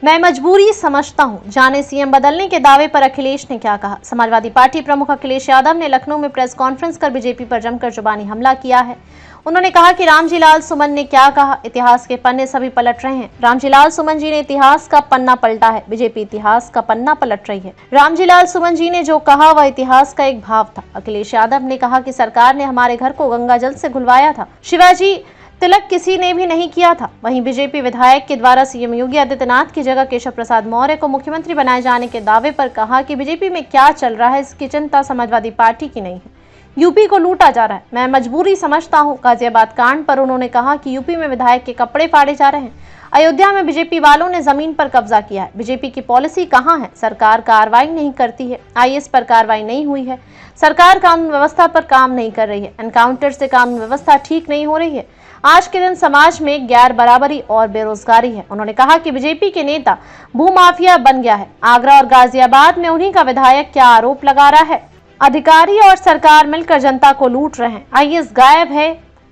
मैं मजबूरी समझता हूं, जाने सीएम बदलने के दावे पर अखिलेश ने क्या कहा। समाजवादी पार्टी प्रमुख अखिलेश यादव ने लखनऊ में प्रेस कॉन्फ्रेंस कर बीजेपी पर जमकर जुबानी हमला किया है। उन्होंने कहा कि रामजी लाल सुमन ने क्या कहा, इतिहास के पन्ने सभी पलट रहे हैं। रामजी लाल सुमन जी ने इतिहास का पन्ना पलटा है, बीजेपी इतिहास का पन्ना पलट रही है। रामजी लाल सुमन जी ने जो कहा वह इतिहास का एक भाव था। अखिलेश यादव ने कहा कि सरकार ने हमारे घर को गंगा जल से घुलवाया था, शिवाजी तिलक किसी ने भी नहीं किया था। वहीं बीजेपी विधायक के द्वारा सीएम योगी आदित्यनाथ की जगह केशव प्रसाद मौर्य को मुख्यमंत्री बनाए जाने के दावे पर कहा कि बीजेपी में क्या चल रहा है इसकी चिंता समाजवादी पार्टी की नहीं है, यूपी को लूटा जा रहा है। मैं मजबूरी समझता हूं। गाजियाबाद कांड पर उन्होंने कहा कि यूपी में विधायक के कपड़े फाड़े जा रहे हैं। अयोध्या में बीजेपी वालों ने जमीन पर कब्जा किया है। बीजेपी की पॉलिसी कहां है? सरकार कार्रवाई नहीं करती है, आईएएस पर कार्रवाई नहीं हुई है, सरकार कानून व्यवस्था पर काम नहीं कर रही है, एनकाउंटर से कानून व्यवस्था ठीक नहीं हो रही है। आज के दिन समाज में गैर बराबरी और बेरोजगारी है। उन्होंने कहा कि बीजेपी के नेता भूमाफिया बन गया है। आगरा और गाजियाबाद में उन्हीं का विधायक क्या आरोप लगा रहा है। अधिकारी और सरकार मिलकर जनता को लूट रहे हैं। आईएएस गायब है,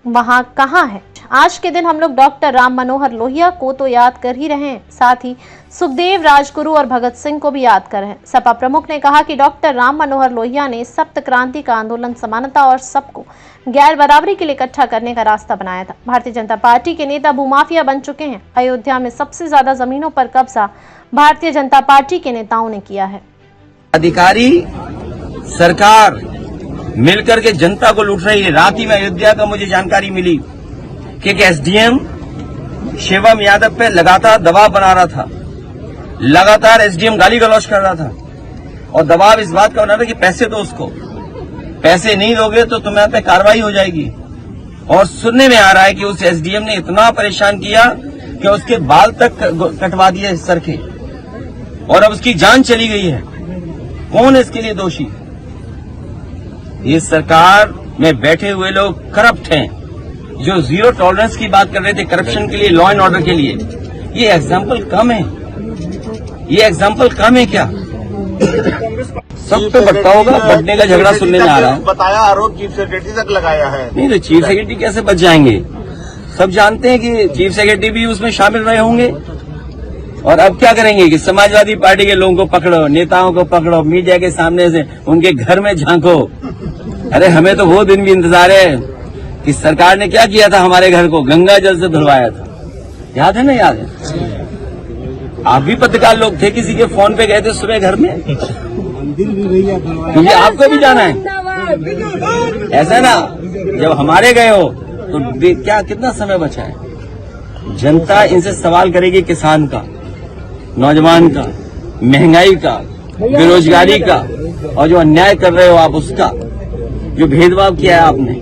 वहां कहां है? आज के दिन हम लोग डॉक्टर राम मनोहर लोहिया को तो याद कर ही रहे हैं, साथ ही सुखदेव, राजगुरु और भगत सिंह को भी याद कर रहे हैं। सपा प्रमुख ने कहा कि डॉक्टर राम मनोहर लोहिया ने सप्त क्रांति का आंदोलन समानता और सबको गैर बराबरी के लिए इकट्ठा करने का रास्ता बनाया था। भारतीय जनता पार्टी के नेता भूमाफिया बन चुके हैं। अयोध्या में सबसे ज्यादा जमीनों पर कब्जा भारतीय जनता पार्टी के नेताओं ने किया है। अधिकारी सरकार मिलकर के जनता को लूट रही है। रात ही में अयोध्या का मुझे जानकारी मिली कि एक एसडीएम शिवम यादव पे लगातार दबाव बना रहा था। लगातार एसडीएम गाली गलौज कर रहा था और दबाव इस बात का बना रहा था कि पैसे दो उसको, पैसे नहीं दोगे तो तुम्हारे पे कार्रवाई हो जाएगी। और सुनने में आ रहा है कि उस एसडीएम ने इतना परेशान किया कि उसके बाल तक कटवा दिए सर के, और अब उसकी जान चली गई है। कौन है इसके लिए दोषी? ये सरकार में बैठे हुए लोग करप्ट हैं, जो जीरो टॉलरेंस की बात कर रहे थे करप्शन के लिए, लॉ एंड ऑर्डर के लिए। ये एग्जाम्पल कम है, ये एग्जाम्पल कम है क्या? सब पे बढ़ता होगा, बढ़ने का झगड़ा सुनने में आ रहा है। बताया आरोप चीफ सेक्रेटरी तक लगाया है। नहीं तो चीफ सेक्रेटरी कैसे बच जाएंगे? सब जानते हैं कि चीफ सेक्रेटरी भी उसमें शामिल रहे होंगे। और अब क्या करेंगे कि समाजवादी पार्टी के लोगों को पकड़ो, नेताओं को पकड़ो, मीडिया के सामने से उनके घर में झांको। अरे हमें तो वो दिन भी इंतजार है कि सरकार ने क्या किया था, हमारे घर को गंगा जल से धुलवाया था। याद है ना? याद है? आप भी पत्रकार लोग थे, किसी के फोन पे गए थे सुबह घर में, क्योंकि आपको भी जाना है। ऐसा ना, जब हमारे गए हो तो क्या कितना समय बचा है? जनता इनसे सवाल करेगी, किसान का, नौजवान का, महंगाई का, बेरोजगारी का, और जो अन्याय कर रहे हो आप उसका, जो भेदभाव किया है आपने,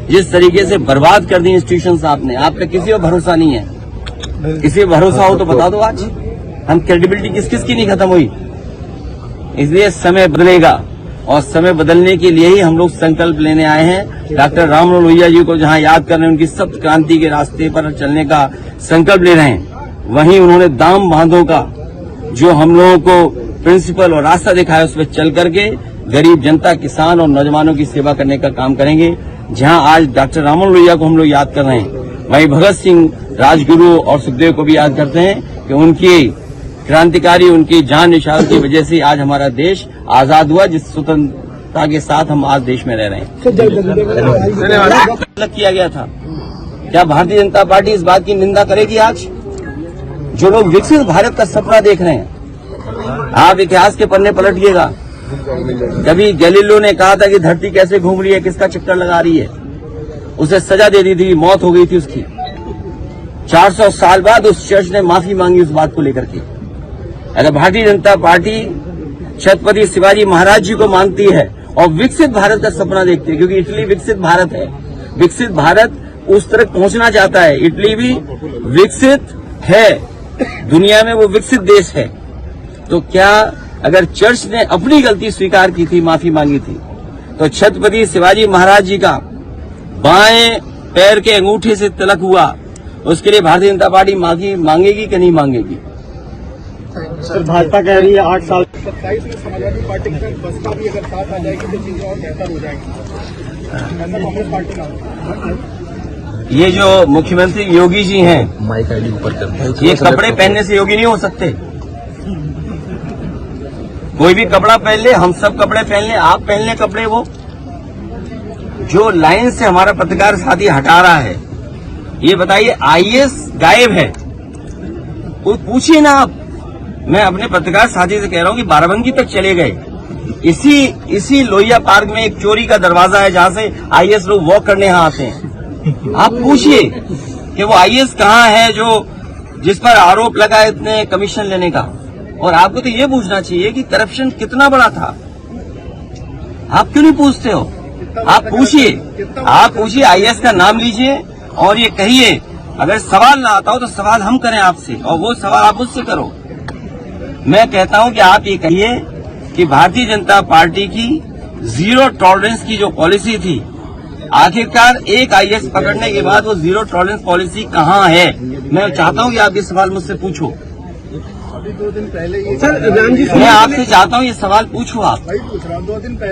जिस तरीके से बर्बाद कर दी इंस्टीट्यूशंस आपने, आप पे किसी को भरोसा नहीं है। किसी को भरोसा हो तो बता दो। आज हम क्रेडिबिलिटी किस किस की नहीं खत्म हुई। इसलिए समय बदलेगा, और समय बदलने के लिए ही हम लोग संकल्प लेने आए हैं। डॉक्टर राम मनोहर लोहिया जी को जहां याद कर रहे हैं, उनकी सप्त क्रांति के रास्ते पर चलने का संकल्प ले रहे हैं, वहीं उन्होंने दाम बांधों का जो हम लोगों को प्रिंसिपल और रास्ता दिखाया, उस पर चल करके गरीब जनता, किसान और नौजवानों की सेवा करने का काम करेंगे। जहां आज डॉक्टर राम मनोहर लोहिया को हम लोग याद कर रहे हैं, वहीं भगत सिंह, राजगुरु और सुखदेव को भी याद करते हैं कि उनकी क्रांतिकारी, उनकी जान निछावर की वजह से आज हमारा देश आजाद हुआ, जिस स्वतंत्रता के साथ हम आज देश में रह रहे हैं। अलग किया गया था। क्या भारतीय जनता पार्टी इस बात की निंदा करेगी? आज जो लोग विकसित भारत का सपना देख रहे हैं, आप इतिहास के पन्ने पलटिएगा। कभी गैलीलियो ने कहा था कि धरती कैसे घूम रही है, किसका चक्कर लगा रही है, उसे सजा दे दी थी, मौत हो गई थी उसकी। 400 साल बाद उस चर्च ने माफी मांगी उस बात को लेकर के। अगर भारतीय जनता पार्टी छत्रपति शिवाजी महाराज जी को मानती है और विकसित भारत का सपना देखती है, क्योंकि इटली विकसित भारत है, विकसित भारत उस तरफ पहुंचना चाहता है। इटली भी विकसित है, दुनिया में वो विकसित देश है। तो क्या अगर चर्च ने अपनी गलती स्वीकार की थी, माफी मांगी थी, तो छत्रपति शिवाजी महाराज जी का बाएं पैर के अंगूठे से तिलक हुआ, उसके लिए भारतीय जनता पार्टी माफी मांगेगी कि नहीं मांगेगी? सर, भाजपा कह रही है 8 साल 27 में समाजवादी पार्टी के साथ बसपा भी अगर साथ आ जाएगी तो चीजें और बेहतर हो जाएंगी। कांग्रेस पार्टी का ये जो मुख्यमंत्री योगी जी हैं, ये कपड़े पहनने से योगी नहीं हो सकते। कोई भी कपड़ा पहन ले, हम सब कपड़े पहन ले, आप पहन ले कपड़े। वो जो लाइन से हमारा पत्रकार साथी हटा रहा है, ये बताइए आईएएस गायब है, वो पूछिए ना आप। मैं अपने पत्रकार साथी से कह रहा हूं कि बाराबंकी तक चले गए। इसी लोहिया पार्क में एक चोरी का दरवाजा है जहां से आईएएस लोग वॉक करने यहां आते हैं। आप पूछिए कि वो आईएएस कहां है जो जिस पर आरोप लगा है इतने कमीशन लेने का। और आपको तो ये पूछना चाहिए कि करप्शन कितना बड़ा था। आप क्यों नहीं पूछते हो? आप पूछिए आईएएस का नाम लीजिए और ये कहिए, अगर सवाल ना आता हो तो सवाल हम करें आपसे, और वो सवाल आप मुझसे करो। मैं कहता हूं कि आप ये कहिए कि भारतीय जनता पार्टी की जीरो टॉलरेंस की जो पॉलिसी थी, आखिरकार एक आईएएस पकड़ने के बाद वो जीरो टॉलरेंस पॉलिसी कहां है? मैं चाहता हूं कि आप ये सवाल मुझसे पूछो। अभी 2 दिन पहले ये सर, मैं आपसे चाहता हूं ये सवाल पूछो आप। भाई पूछ रहा हूं 2 दिन पहले